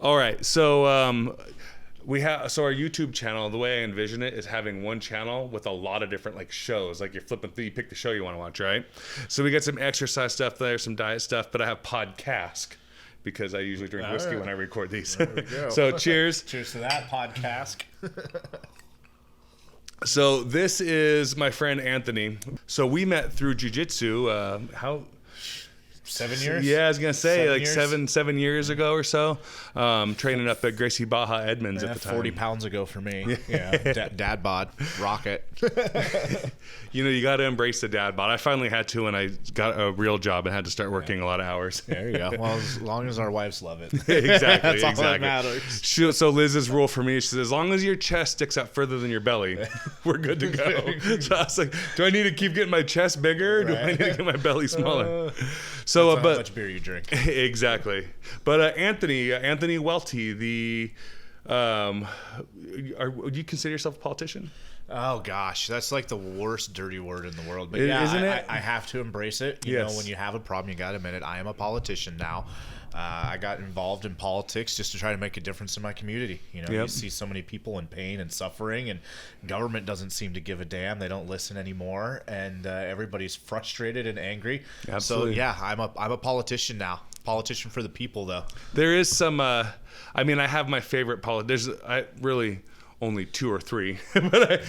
All right. So our YouTube channel, the way I envision it is having one channel with a lot of different like shows. Like you're flipping through, you pick the show you want to watch, right? So we got some exercise stuff there, some diet stuff, but I have PodCask because I usually drink whiskey when I record these. So cheers. Cheers to that, PodCask. So this is my friend Anthony. So we met through jiu-jitsu. 7 years? Yeah, I was gonna say 7 7 years? years ago or so. Training up at Gracie Baja Edmonds at the time. 40 pounds ago for me. Yeah, dad bod, rocket. You got to embrace the dad bod. I finally had to when I got a real job and had to start working a lot of hours. There you go. Well, as long as our wives love it. Exactly. That's all that matters. So Liz's rule for me, she says, as long as your chest sticks out further than your belly, we're good to go. So I was like, do I need to keep getting my chest bigger? Or do I need to get my belly smaller? So, how much beer you drink. Exactly. But Anthony Welti, would you consider yourself a politician? Oh gosh, that's like the worst dirty word in the world. But Isn't it? I have to embrace it. You Yes. know, when you have a problem, you got to admit it. I am a politician now. I got involved in politics just to try to make a difference in my community. You know, Yep. You see so many people in pain and suffering, and government doesn't seem to give a damn. They don't listen anymore, and everybody's frustrated and angry. Absolutely. So yeah, I'm a politician now. Politician for the people, though. There is some. I have my favorite politicians. I really only 2 or 3, but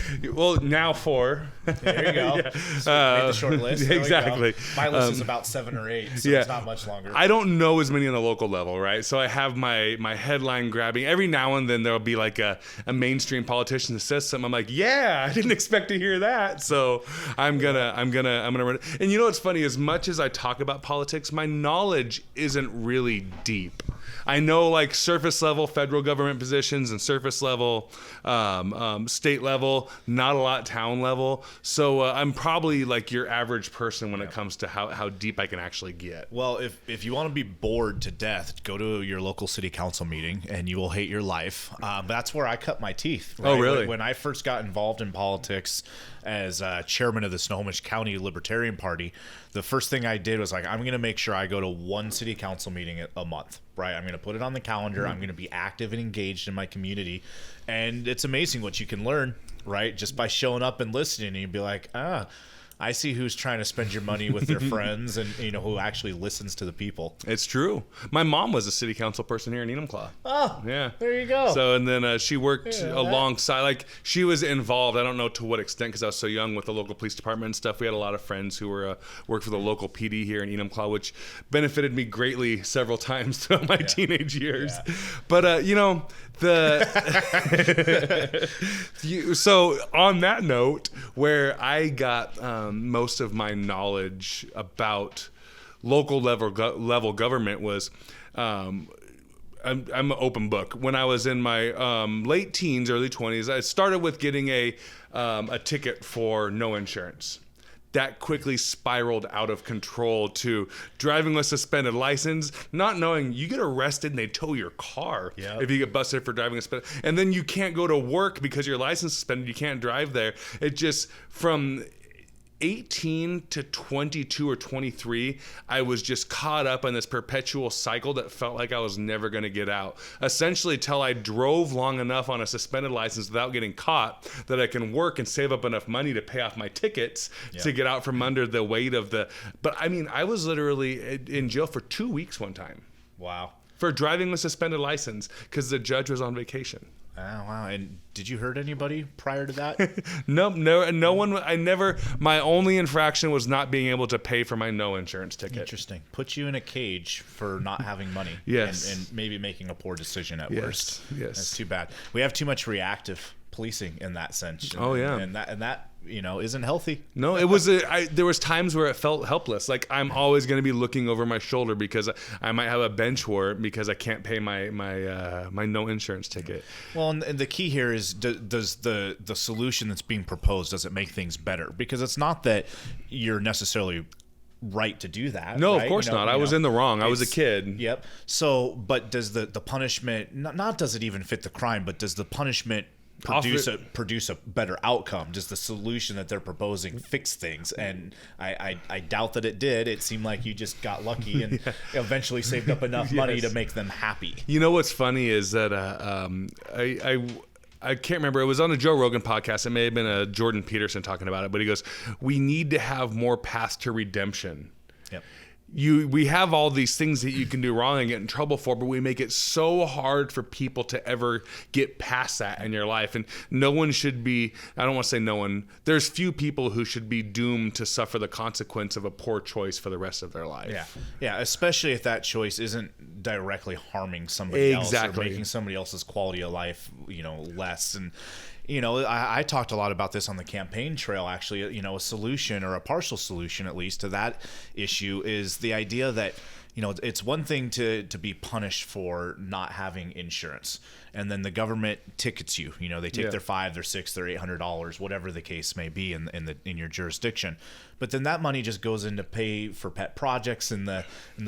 now 4. There you go. Yeah. So made the short list. There Exactly. My list is about 7 or 8, so it's not much longer. I don't know as many on the local level, right? So I have my headline grabbing. Every now and then there'll be like a mainstream politician that says something. I'm like, yeah, I didn't expect to hear that. So I'm gonna run it. And you know what's funny? As much as I talk about politics, my knowledge isn't really deep. I know like surface level federal government positions and surface level state level, not a lot town level. So I'm probably like your average person when it comes to how deep I can actually get. Well, if you want to be bored to death, go to your local city council meeting and you will hate your life. That's where I cut my teeth. Right? Oh, really? When I first got involved in politics as chairman of the Snohomish County Libertarian Party, the first thing I did was like, I'm going to make sure I go to one city council meeting a month, right? I'm going to put it on the calendar. I'm going to be active and engaged in my community. And it's amazing what you can learn, right? Just by showing up and listening, and you'd be like, I see who's trying to spend your money with their friends and, who actually listens to the people. It's true. My mom was a city council person here in Enumclaw. Oh, yeah. There you go. So, and then she worked alongside, like she was involved, I don't know to what extent because I was so young, with the local police department and stuff. We had a lot of friends who were worked for the local PD here in Enumclaw, which benefited me greatly several times throughout my teenage years. Yeah. But, so on that note, where I got most of my knowledge about local level government was I'm an open book. When I was in my late teens, early 20s, I started with getting a ticket for no insurance. That quickly spiraled out of control to driving with suspended license, not knowing you get arrested and they tow your car if you get busted for driving a suspended. And then you can't go to work because your license is suspended. You can't drive there. It just, from 18 to 22 or 23, I was just caught up in this perpetual cycle that felt like I was never going to get out. Essentially, till I drove long enough on a suspended license without getting caught that I can work and save up enough money to pay off my tickets to get out from under the weight of the. But I mean, I was literally in jail for 2 weeks one time. Wow. For driving with suspended license because the judge was on vacation. Oh, wow. And did you hurt anybody prior to that? No one. My only infraction was not being able to pay for my no insurance ticket. Interesting. Put you in a cage for not having money. Yes. And maybe making a poor decision at worst. Yes. That's too bad. We have too much reactive policing in that sense. Oh, yeah. And that isn't healthy. No, it was there was times where it felt helpless. Like I'm always going to be looking over my shoulder because I might have a bench warrant because I can't pay my no insurance ticket. Well, and the key here is does the solution that's being proposed, does it make things better? Because it's not that you're necessarily right to do that. No, right? Of course not. I was in the wrong. I was a kid. Yep. So, but does the punishment not does it even fit the crime, but does the punishment produce a better outcome. Does the solution that they're proposing fix things? And I doubt that it did. It seemed like you just got lucky and eventually saved up enough money to make them happy. You know what's funny is that I can't remember. It was on a Joe Rogan podcast. It may have been a Jordan Peterson talking about it, but he goes, "We need to have more paths to redemption." Yep. We have all these things that you can do wrong and get in trouble for, but we make it so hard for people to ever get past that in your life. And no one should be, I don't want to say no one, there's few people who should be doomed to suffer the consequence of a poor choice for the rest of their life. Yeah. Yeah. Especially if that choice isn't directly harming somebody else or making somebody else's quality of life, less. And, I talked a lot about this on the campaign trail, actually. A solution, or a partial solution at least, to that issue is the idea that, it's one thing to be punished for not having insurance, and then the government tickets you. They take their $500, their $600, their $800, whatever the case may be in your jurisdiction. But then that money just goes in to pay for pet projects in the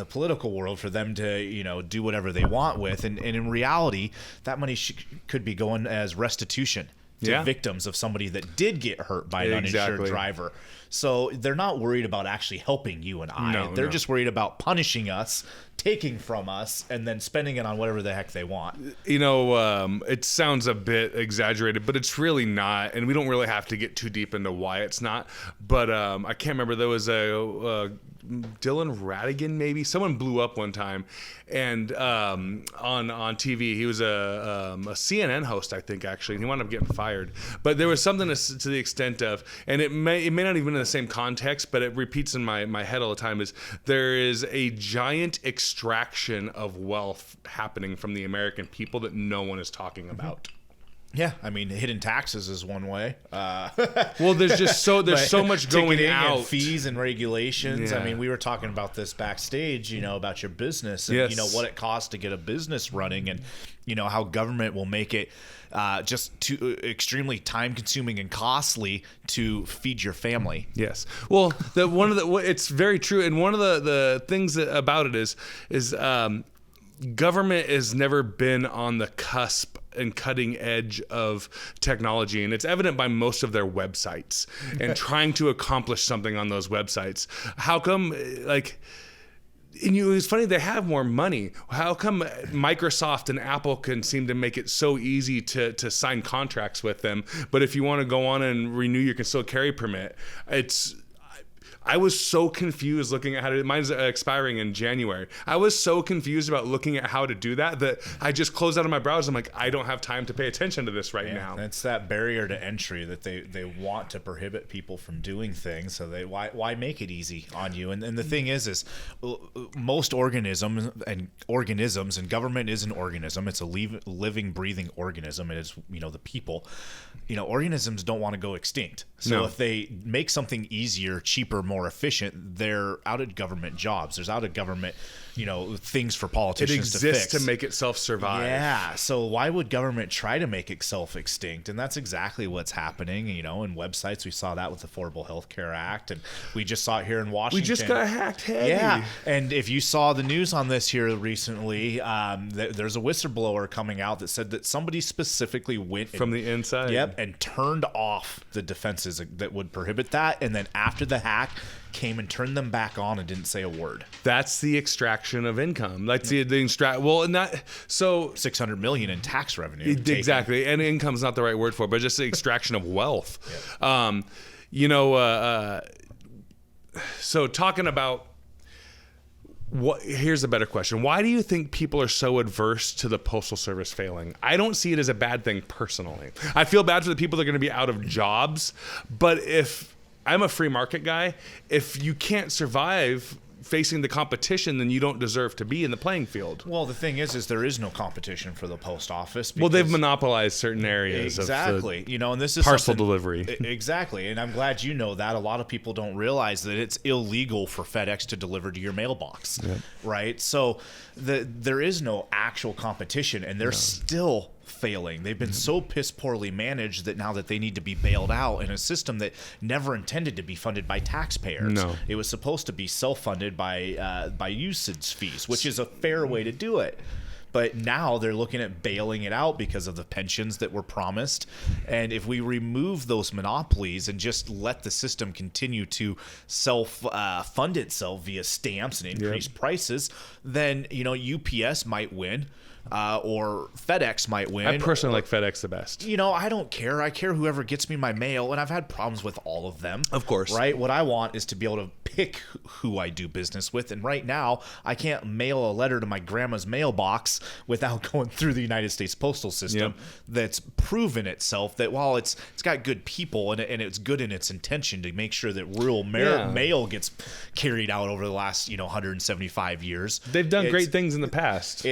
political world for them to do whatever they want with, and in reality, that money could be going as restitution to victims of somebody that did get hurt by an uninsured driver. So they're not worried about actually helping you and I. They're just worried about punishing us, taking from us, and then spending it on whatever the heck they want. It sounds a bit exaggerated, but it's really not. And we don't really have to get too deep into why it's not. But I can't remember. There was a Dylan Radigan, maybe. Someone blew up one time, and on TV, he was a CNN host, I think, actually. And he wound up getting fired. But there was something to the extent of, and it may not even be in the same context, but it repeats in my head all the time, is there is a giant extraction of wealth happening from the American people that no one is talking about. Yeah, I mean, hidden taxes is one way. Well, there's so much going out, and fees and regulations. Yeah. I mean, we were talking about this backstage, about your business and what it costs to get a business running, and how government will make it just too extremely time consuming and costly to feed your family. Yes. Well, it's very true, and one of the things about it is government has never been on the cusp and cutting edge of technology, and it's evident by most of their websites and trying to accomplish something on those websites. How come, it's funny, they have more money. How come Microsoft and Apple can seem to make it so easy to sign contracts with them, but if you want to go on and renew your concealed carry permit, I was so confused looking at how to, mine's expiring in January. I was so confused about looking at how to do that I just closed out of my browser. I'm like, I don't have time to pay attention to this now. It's that barrier to entry that they want to prohibit people from doing things. So why make it easy on you? And the thing is most organisms, and government is an organism. It's a living, breathing organism. It is, the people. Organisms don't want to go extinct. So if they make something easier, cheaper, more efficient, they're out of government jobs. There's out of government, things for politicians to fix. It exists to make itself survive. Yeah. So why would government try to make itself extinct? And that's exactly what's happening, in websites. We saw that with the Affordable Health Care Act, and we just saw it here in Washington. We just got hacked. Hey. Yeah. And if you saw the news on this here recently, there's a whistleblower coming out that said that somebody specifically went from the inside. Yep. And turned off the defenses that would prohibit that. And then after the hack, came and turned them back on and didn't say a word. That's the extraction of income. That's the extract. Well, and that so $600 million in tax revenue. Exactly, and income's not the right word for it, but just the extraction of wealth. Yep. So talking about here's a better question. Why do you think people are so adverse to the Postal Service failing? I don't see it as a bad thing personally. I feel bad for the people that are going to be out of jobs, but if I'm a free market guy, if you can't survive facing the competition, then you don't deserve to be in the playing field. Well, the thing is there is no competition for the post office. Well, they've monopolized certain areas. Exactly. And this is parcel delivery. Exactly. And I'm glad you know that. A lot of people don't realize that it's illegal for FedEx to deliver to your mailbox. Yep. Right? So there is no actual competition, and they're still failing. They've been so piss poorly managed that now that they need to be bailed out in a system that never intended to be funded by taxpayers. No. It was supposed to be self-funded by usage fees, which is a fair way to do it. But now they're looking at bailing it out because of the pensions that were promised. And if we remove those monopolies and just let the system continue to fund itself via stamps and increased prices, then, you know, UPS might win. Or FedEx might win. I personally like FedEx the best. You know, I don't care. I care whoever gets me my mail, and I've had problems with all of them. Of course. Right? What I want is to be able to pick who I do business with, and right now, I can't mail a letter to my grandma's mailbox without going through the United States postal system. That's proven itself that while it's got good people and it's good in its intention to make sure that rural mail gets carried out over the last 175 years. They've done great things in the past.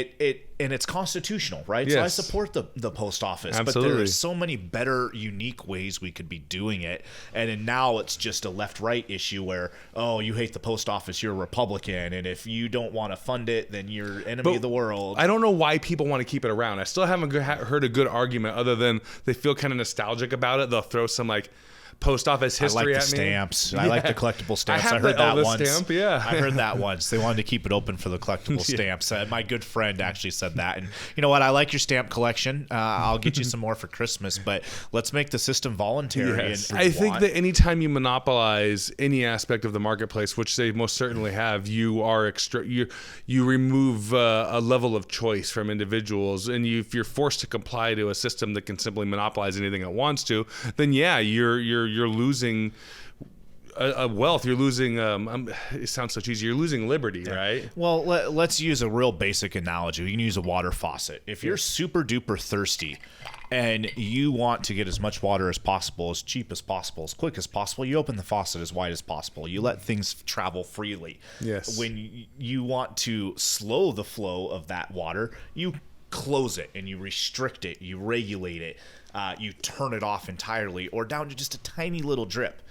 And it's constitutional, right? Yes. So I support the post office, Absolutely. but there are so many better, unique ways we could be doing it. And then now it's just a left-right issue where, oh, you hate the post office, you're a Republican, and if you don't want to fund it, then you're enemy of the world. I don't know why people want to keep it around. I still haven't heard a good argument other than they feel kind of nostalgic about it. They'll throw some like post office history at me. Stamps. I like the collectible stamps. I heard that once. Stamp, I heard that once. They wanted to keep it open for the collectible stamps. My good friend actually said that. And you know what? I like your stamp collection. I'll get you some more for Christmas, but let's make the system voluntary. Yes. I think that anytime you monopolize any aspect of the marketplace, which they most certainly have, you are you remove a level of choice from individuals, and if you're forced to comply to a system that can simply monopolize anything it wants to, then you're losing a wealth. You're losing. It sounds so cheesy. You're losing liberty, right? Well, let's use a real basic analogy. We can use a water faucet. If you're super duper thirsty and you want to get as much water as possible, as cheap as possible, as quick as possible, you open the faucet as wide as possible. You let things travel freely. Yes. When you want to slow the flow of that water, you close it and you restrict it. You regulate it. You turn it off entirely or down to just a tiny little drip.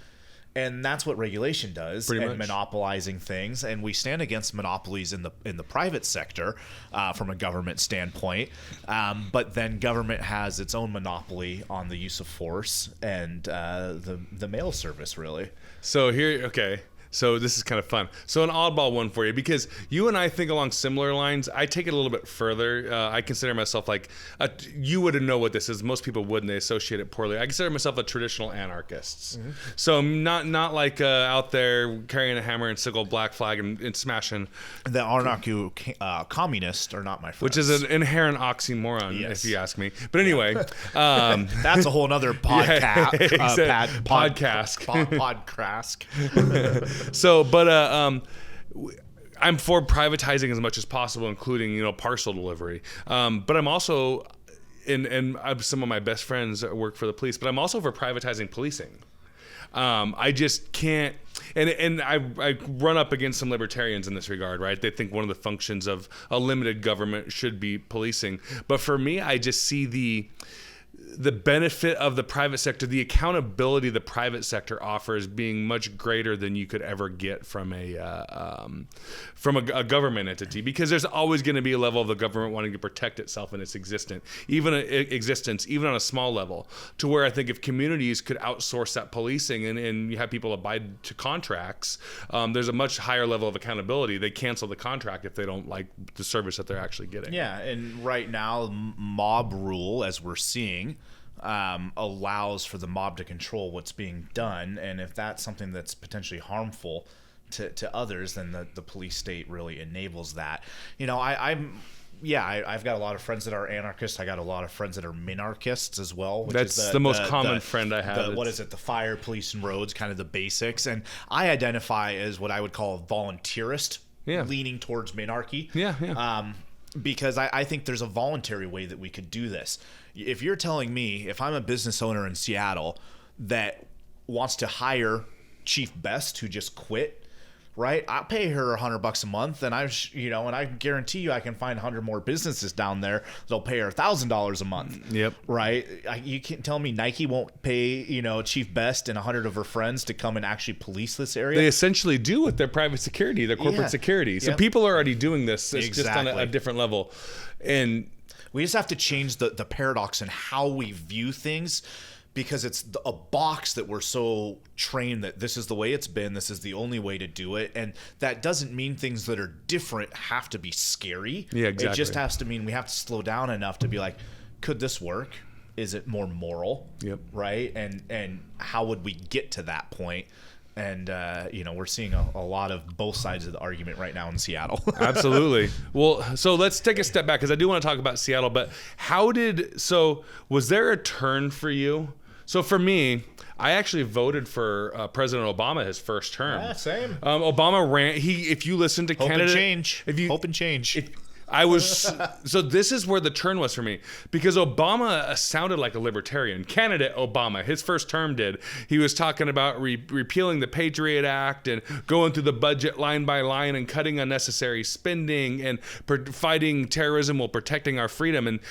And that's what regulation does, Pretty and much. monopolizing things. And we stand against monopolies in the private sector from a government standpoint. But then government has its own monopoly on the use of force and the mail service, really. So So this is kind of fun. So an oddball one for you, because you and I think along similar lines. I take it a little bit further. I consider myself like you wouldn't know what this is. Most people wouldn't. They associate it poorly. I consider myself a traditional anarchist. Mm-hmm. So I'm not like out there carrying a hammer and sickle black flag and smashing. The anarcho-communists are not my friends. Which is an inherent oxymoron, if you ask me. But anyway. That's a whole nother podcast. PodCask. PodCask. So, but I'm for privatizing as much as possible, including parcel delivery. But I'm also, and some of my best friends work for the police. But I'm also for privatizing policing. I just can't, and I run up against some libertarians in this regard, right? They think one of the functions of a limited government should be policing. But for me, I just see the benefit of the private sector, the accountability the private sector offers being much greater than you could ever get from a government entity, because there's always going to be a level of the government wanting to protect itself and its existence, even on a small level, to where I think if communities could outsource that policing and you have people abide to contracts, there's a much higher level of accountability. They cancel the contract if they don't like the service that they're actually getting. Yeah, and right now, mob rule, as we're seeing, allows for the mob to control what's being done, and if that's something that's potentially harmful to others, then the police state really enables that. I've got a lot of friends that are anarchists. I got a lot of friends that are minarchists as well. That's the most common friend I have. The fire, police, and roads, kind of the basics. And I identify as what I would call a volunteerist, leaning towards minarchy. Because I think there's a voluntary way that we could do this. If you're telling me, if I'm a business owner in Seattle that wants to hire Chief Best, who just quit, right? I'll pay her $100 a month, and I guarantee you I can find 100 more businesses down there that'll pay her $1,000 a month. Yep. Right? You can't tell me Nike won't pay Chief Best and 100 of her friends to come and actually police this area. They essentially do with their private security, their corporate security. So people are already doing this. It's just on a different level, and we just have to change the paradox in how we view things. because it's a box that we're so trained that this is the way it's been, this is the only way to do it, and that doesn't mean things that are different have to be scary. Yeah, exactly. It just has to mean we have to slow down enough to be like, could this work? Is it more moral? Yep. Right? And how would we get to that point? And, we're seeing a lot of both sides of the argument right now in Seattle. Absolutely. Well, so let's take a step back because I do want to talk about Seattle, but was there a turn for you? So for me, I actually voted for President Obama his first term. Yeah, same. Obama ran. If you listen to Hope Canada, and change. Hope and change. So this is where the turn was for me, because Obama sounded like a libertarian. Candidate Obama, his first term did. He was talking about repealing the Patriot Act and going through the budget line by line and cutting unnecessary spending and fighting terrorism while protecting our freedom. And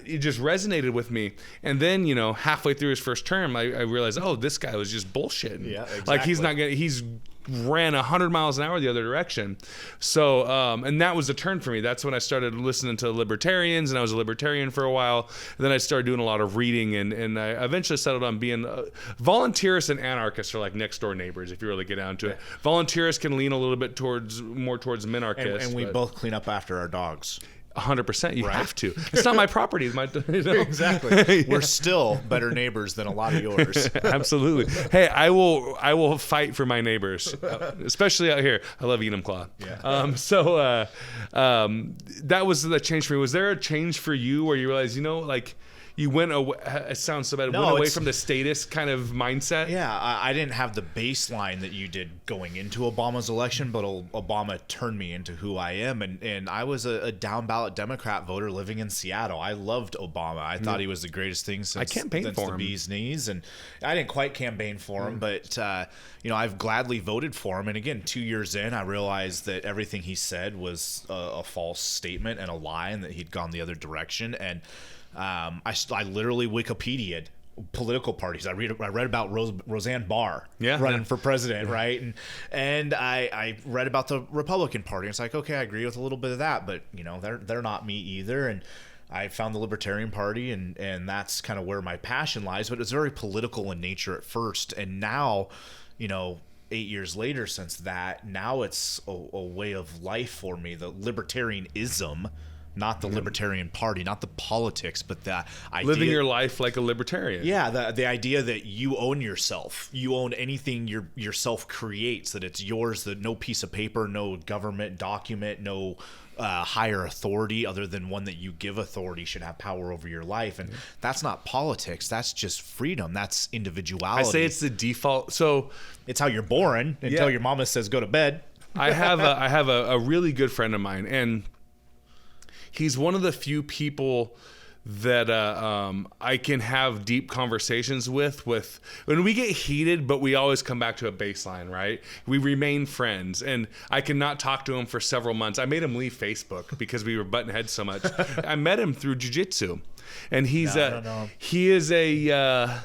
it just resonated with me. And then, halfway through his first term, I realized, oh, this guy was just bullshitting. Yeah, exactly. Like he's ran 100 miles an hour the other direction. So, and that was the turn for me. That's when I started listening to libertarians, and I was a libertarian for a while. And then I started doing a lot of reading, and I eventually settled on being volunteerists and anarchists are like next door neighbors if you really get down to it. Volunteerists can lean a little bit more towards minarchists. And we both clean up after our dogs. 100%. You have to. It's not my property. Exactly. We're still better neighbors than a lot of yours. Absolutely. Hey, I will fight for my neighbors, especially out here. I love Enumclaw. Yeah. That was the change for me. Was there a change for you where you realized, you went away? It sounds so bad. Went away from the statist kind of mindset. Yeah, I didn't have the baseline that you did going into Obama's election, but Obama turned me into who I am, and I was a down ballot Democrat voter living in Seattle. I loved Obama. I thought he was the greatest thing since the bee's knees, and I didn't quite campaign for him, but I've gladly voted for him. And again, 2 years in, I realized that everything he said was a false statement and a lie, and that he'd gone the other direction. And I literally Wikipedia'd political parties. I read about Roseanne Barr running for president, right? And I read about the Republican Party. It's like, okay, I agree with a little bit of that, but they're not me either. And I found the Libertarian Party, and that's kind of where my passion lies. But it's very political in nature at first, and now, 8 years later since that, now it's a way of life for me. The libertarianism. Not the Libertarian Party, not the politics, but the idea... Living your life like a libertarian. Yeah, the idea that you own yourself. You own anything yourself creates, that it's yours, that no piece of paper, no government document, no higher authority other than one that you give authority should have power over your life. And that's not politics. That's just freedom. That's individuality. I say it's the default. So it's how you're born until your mama says go to bed. I have a really good friend of mine, and he's one of the few people that I can have deep conversations with when we get heated, but we always come back to a baseline, right? We remain friends, and I cannot talk to him for several months. I made him leave Facebook because we were butting heads so much. I met him through jiu-jitsu, and he is a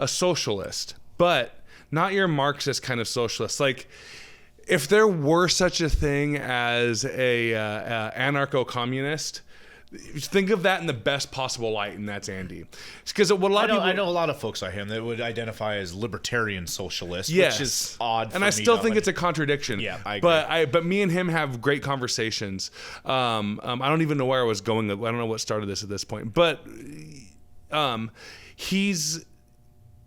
socialist, but not your Marxist kind of socialist. Like, if there were such a thing as a anarcho-communist, think of that in the best possible light, and that's Andy. Because what I know a lot of folks like him that would identify as libertarian socialist, yes, which is odd. And I still think it's a contradiction. Yeah, I agree. But me and him have great conversations. I don't even know where I was going. I don't know what started this at this point, but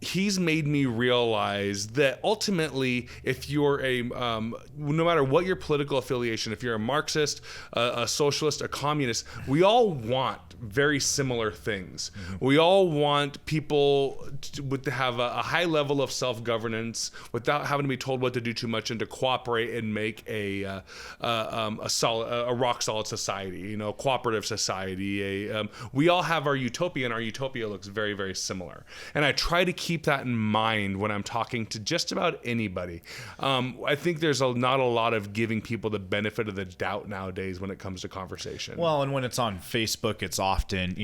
he's made me realize that ultimately, if you're no matter what your political affiliation, if you're a Marxist, a socialist, a communist, we all want very similar things. Mm-hmm. We all want people to have a high level of self-governance without having to be told what to do too much, and to cooperate and make a rock solid society, cooperative society. We all have our utopia, and our utopia looks very, very similar. And I try to keep keep that in mind when I'm talking to just about anybody. I think there's not a lot of giving people the benefit of the doubt nowadays when it comes to conversation. Well, and when it's on Facebook, it's often,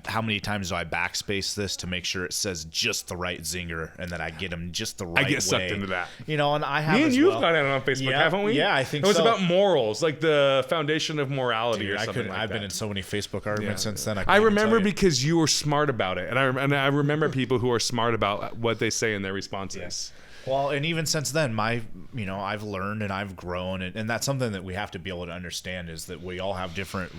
how many times do I backspace this to make sure it says just the right zinger and that I get them just the right way? I get sucked into that. And I have. Me and you've got it on Facebook, haven't we? Yeah, I think so. It was so. about morals, like the foundation of morality. Dude, or something like I've that. been in so many Facebook arguments since then. I remember because you were smart about it, and I remember people who are smart about what they say in their responses. Yes. Well, and even since then, I've learned and I've grown, and that's something that we have to be able to understand is that we all have different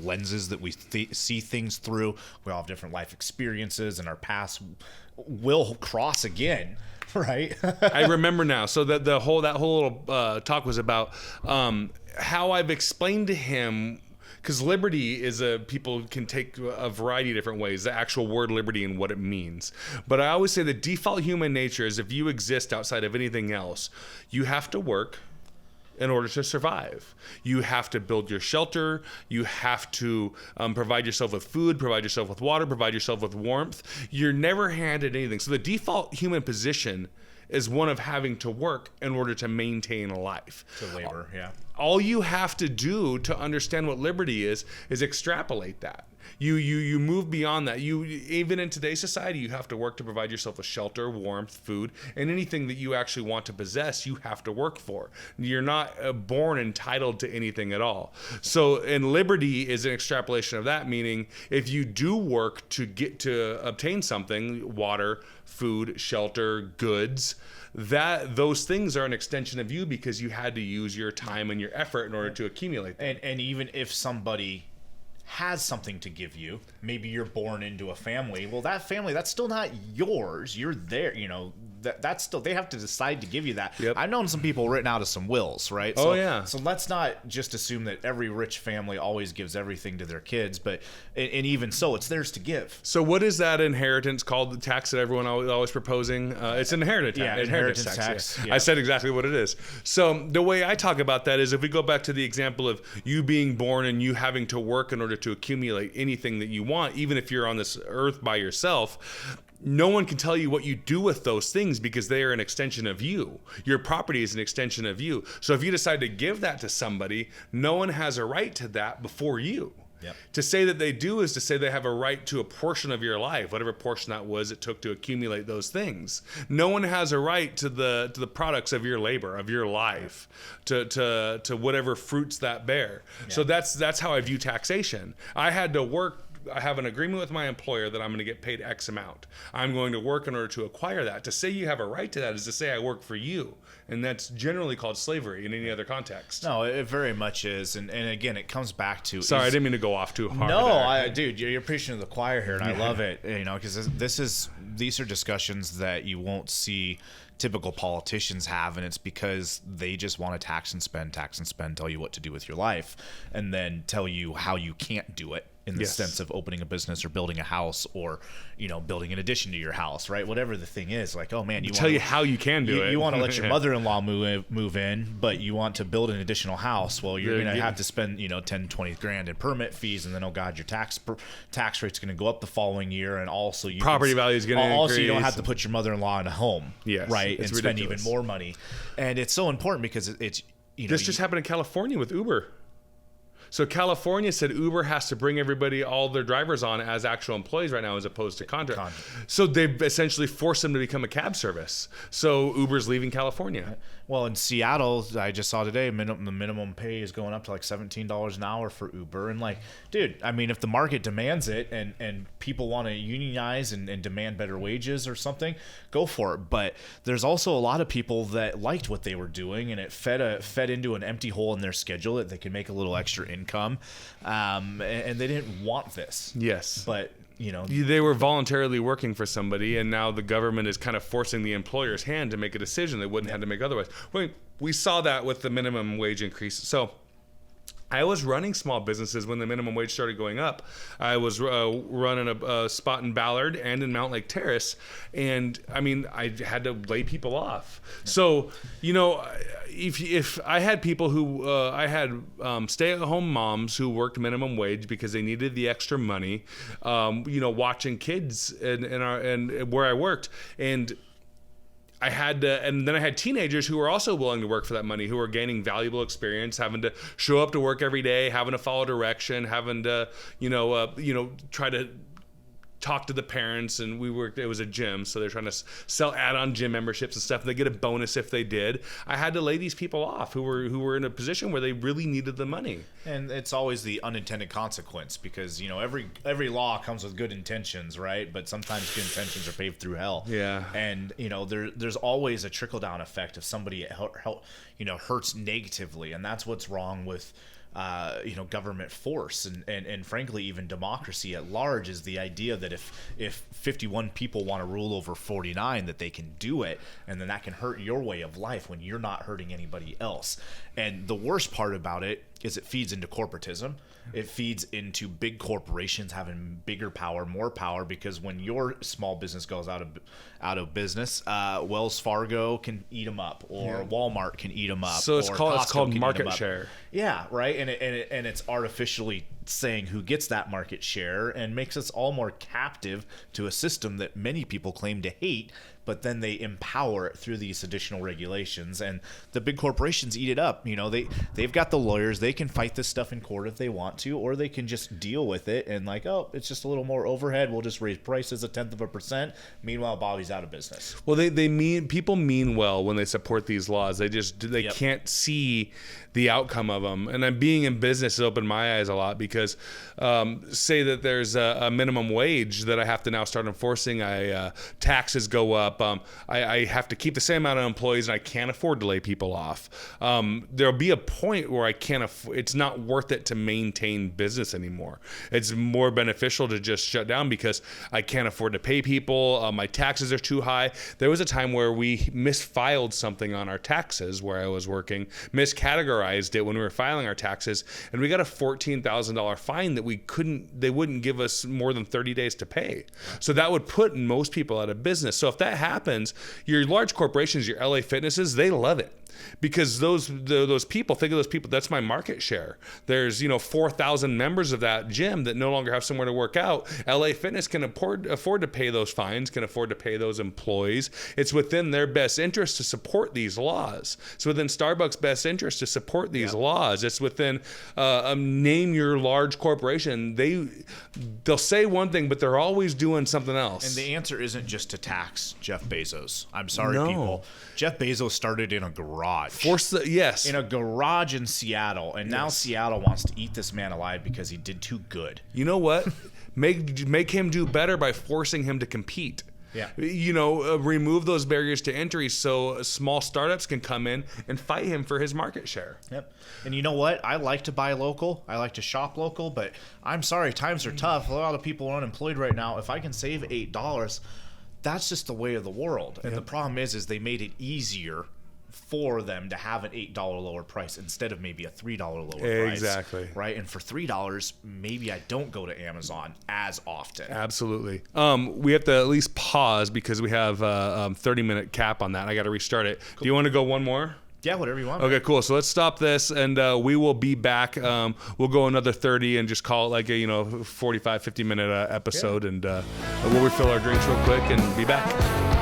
lenses that we see things through. We all have different life experiences, and our paths will cross again. Right. I remember now. So that whole little talk was about how I've explained to him, because liberty is people can take a variety of different ways, the actual word liberty and what it means. But I always say the default human nature is if you exist outside of anything else, you have to work in order to survive. You have to build your shelter. You have to provide yourself with food, provide yourself with water, provide yourself with warmth. You're never handed anything. So the default human position is one of having to work in order to maintain a life. To labor, yeah. All you have to do to understand what liberty is extrapolate that. You move beyond that. Even in today's society, you have to work to provide yourself with shelter, warmth, food, and anything that you actually want to possess, you have to work for. You're not born entitled to anything at all. So, and liberty is an extrapolation of that, meaning if you do work to obtain something, water, food, shelter, goods, those things are an extension of you because you had to use your time and your effort in order to accumulate them. And even if somebody has something to give you, maybe you're born into a family, well, that family, that's still not yours. You're there, that's still, they have to decide to give you that. Yep. I've known some people written out of some wills, right? So let's not just assume that every rich family always gives everything to their kids, but and even so, it's theirs to give. So what is that inheritance called, the tax that everyone always proposing? It's an inheritance tax. Yeah, inheritance tax. Yeah. Yeah. I said exactly what it is. So the way I talk about that is if we go back to the example of you being born and you having to work in order to accumulate anything that you want, even if you're on this earth by yourself, no one can tell you what you do with those things because they are an extension of you. Your property is an extension of you. So if you decide to give that to somebody, no one has a right to that before you. Yep. To say that they do is to say they have a right to a portion of your life, whatever portion that was it took to accumulate those things. No one has a right to the products of your labor, of your life, to whatever fruits that bear. Yeah. So that's how I view taxation. I had to work. I have an agreement with my employer that I'm going to get paid X amount. I'm going to work in order to acquire that. To say you have a right to that is to say I work for you. And that's generally called slavery in any other context. No, it very much is. And again, it comes back to... Sorry, I didn't mean to go off too hard. No, dude, you're preaching to the choir here, and I love it. Because these are discussions that you won't see typical politicians have, and it's because they just want to tax and spend, tell you what to do with your life, and then tell you how you can't do it. In the sense of opening a business or building a house or, building an addition to your house, right? Whatever the thing is, like, oh man, tell you how you can do it. You want to let your mother-in-law move in, but you want to build an additional house. Well, you're going to have to spend, 10, 20 grand in permit fees, and then, oh God, your tax rate's going to go up the following year, and also property value is going to increase. Also, you don't have to put your mother-in-law in a home, right? And spend even more money. And it's so important because it's this just happened in California with Uber. So California said Uber has to bring all their drivers on as actual employees right now as opposed to contract. So they've essentially forced them to become a cab service. So Uber's leaving California. Well, in Seattle, I just saw today, the minimum pay is going up to like $17 an hour for Uber. And like, dude, I mean, if the market demands it and people want to unionize and demand better wages or something, go for it. But there's also a lot of people that liked what they were doing, and it fed into an empty hole in their schedule that they could make a little extra income. And they didn't want this. Yes. But... they were voluntarily working for somebody, and now the government is kind of forcing the employer's hand to make a decision they wouldn't have to make otherwise. We saw that with the minimum wage increase. So I was running small businesses when the minimum wage started going up. I was running a spot in Ballard and in Mount Lake Terrace, and I mean, I had to lay people off. So, you know, if I had people who I had stay-at-home moms who worked minimum wage because they needed the extra money, you know, watching kids and where I worked, and I had to, and then I had teenagers who were also willing to work for that money, who were gaining valuable experience, having to show up to work every day, having to follow direction, having to, try to talk to the parents. And it was a gym, so they're trying to sell add-on gym memberships and stuff. They get a bonus if they did. I had to lay these people off who were in a position where they really needed the money. And it's always the unintended consequence, because, you know, every law comes with good intentions, right? But sometimes good intentions are paved through hell. Yeah. And, you know, there's always a trickle-down effect if somebody hurts negatively, and that's what's wrong with government force and frankly even democracy at large, is the idea that if 51 people want to rule over 49, that they can do it, and then that can hurt your way of life when you're not hurting anybody else. And the worst part about it is it feeds into corporatism. It feeds into big corporations having bigger power, more power, because when your small business goes out of business, Wells Fargo can eat them up, or Walmart can eat them up. So it's called market share. Yeah, right. And it's artificially saying who gets that market share, and makes us all more captive to a system that many people claim to hate, but then they empower it through these additional regulations, and the big corporations eat it up. You know, they've got the lawyers. They can fight this stuff in court if they want to, or they can just deal with it and like, oh, it's just a little more overhead, we'll just raise prices 0.1%. Meanwhile, Bobby's out of business. Well, people mean well when they support these laws. They can't see the outcome of them. And I'm being in business has opened my eyes a lot, because say that there's a minimum wage that I have to now start enforcing. Taxes go up. I have to keep the same amount of employees, and I can't afford to lay people off. There'll be a point where I can't. It's not worth it to maintain business anymore. It's more beneficial to just shut down because I can't afford to pay people. My taxes are too high. There was a time where we misfiled something on our taxes where I was working, miscategorized it when we were filing our taxes, and we got a $14,000 fine that they wouldn't give us more than 30 days to pay. So that would put most people out of business. So if that happens, your large corporations, your LA Fitnesses, they love it. Because those people, think of those people, that's my market share. There's 4,000 members of that gym that no longer have somewhere to work out. LA Fitness can afford to pay those fines, can afford to pay those employees. It's within their best interest to support these laws. It's within Starbucks' best interest to support these laws. It's within name your large corporation. They'll say one thing, but they're always doing something else. And the answer isn't just to tax Jeff Bezos. I'm sorry, people. Jeff Bezos started in a garage. In a garage in Seattle, and now Seattle wants to eat this man alive because he did too good. You know what? Make him do better by forcing him to compete. Yeah. Remove those barriers to entry so small startups can come in and fight him for his market share. Yep. And you know what? I like to buy local. I like to shop local, but I'm sorry, times are tough. A lot of people are unemployed right now. If I can save $8, that's just the way of the world. And the problem is they made it easier for them to have an $8 lower price instead of maybe a $3 lower price. Exactly. Right? And for $3, maybe I don't go to Amazon as often. Absolutely. We have to at least pause because we have a 30-minute cap on that. I got to restart it. Cool. Do you want to go one more? Yeah, whatever you want. Okay, cool. So let's stop this, and we will be back. We'll go another 30 and just call it like a 45, 50-minute episode, and we'll refill our drinks real quick and be back.